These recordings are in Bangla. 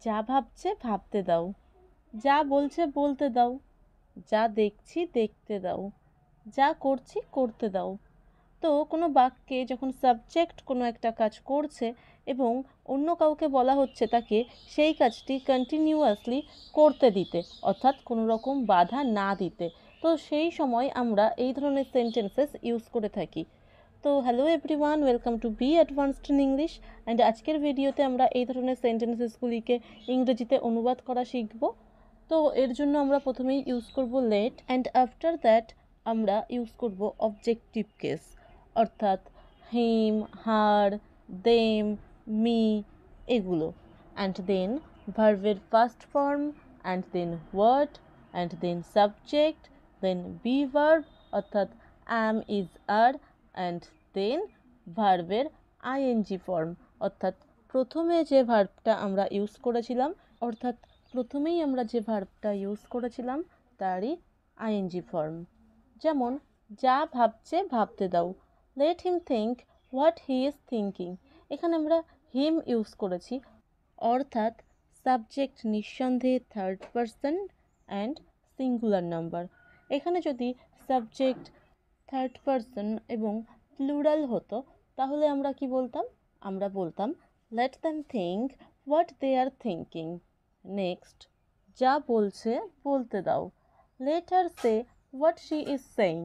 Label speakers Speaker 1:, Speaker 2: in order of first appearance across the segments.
Speaker 1: যা ভাবছে ভাবতে দাও, যা বলছে বলতে দাও, যা দেখছি দেখতে দাও, যা করছি করতে দাও। তো কোনো বাক্যে যখন সাবজেক্ট কোনো একটা কাজ করছে এবং অন্য কাউকে বলা হচ্ছে তাকে সেই কাজটি কন্টিনিউয়াসলি করতে দিতে, অর্থাৎ কোনো রকম বাধা না দিতে, তো সেই সময় আমরা এই ধরনের সেন্টেন্সেস ইউজ করে থাকি। তো hello everyone, welcome to be advanced in English. And আজকের ভিডিওতে আমরা এই ধরনের সেন্টেন্সেসগুলিকে ইংরেজিতে অনুবাদ করা শিখব। তো এর জন্য আমরা প্রথমেই ইউজ করব লেট, অ্যান্ড আফটার দ্যাট আমরা ইউজ করব অবজেক্টিভ কেস, অর্থাৎ হিম, হার, দেম, মি, এগুলো। অ্যান্ড দেন ভার্বের first form, and then word, and then subject, then be verb অর্থাৎ am, is, R, and then ভার্বের আইএনজি ফর্ম, অর্থাৎ প্রথমে যে ভার্বটা আমরা ইউজ করেছিলাম, অর্থাৎ প্রথমেই আমরা যে ভার্বটা ইউজ করেছিলাম তারই আইএনজি ফর্ম। যেমন যা ভাবছে ভাবতে দাও, let him think what he is thinking. এখানে আমরা হিম ইউজ করেছি, অর্থাৎ সাবজেক্ট নিঃসন্দেহে third person and singular number. এখানে যদি সাবজেক্ট থার্ড পারসন এবং প্লুরাল হতো তাহলে আমরা কি বলতাম? আমরা বলতাম let them think what they are thinking. Next, যা বলছে বলতে দাও, let her say what she is saying.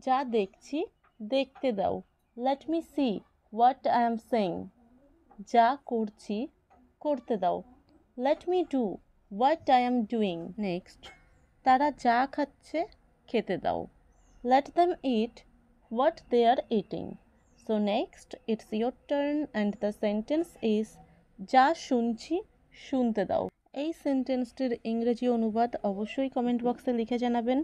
Speaker 1: যা দেখছি দেখতে দাও, let me see what I am saying. যা করছি করতে দাও, let me do what I am doing. Next, তারা যা খাচ্ছে খেতে দাও, let them eat what they are eating. So next, it's your turn and the sentence is যা শুনছি শুনতে দাও। এই সেন্টেন্সটির ইংরেজি অনুবাদ অবশ্যই কমেন্ট বক্সে লিখে জানাবেন।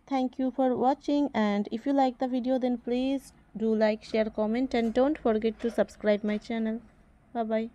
Speaker 1: Thank you for watching, and if you like the video then please do like, share, comment and don't forget to subscribe my channel. Bye bye.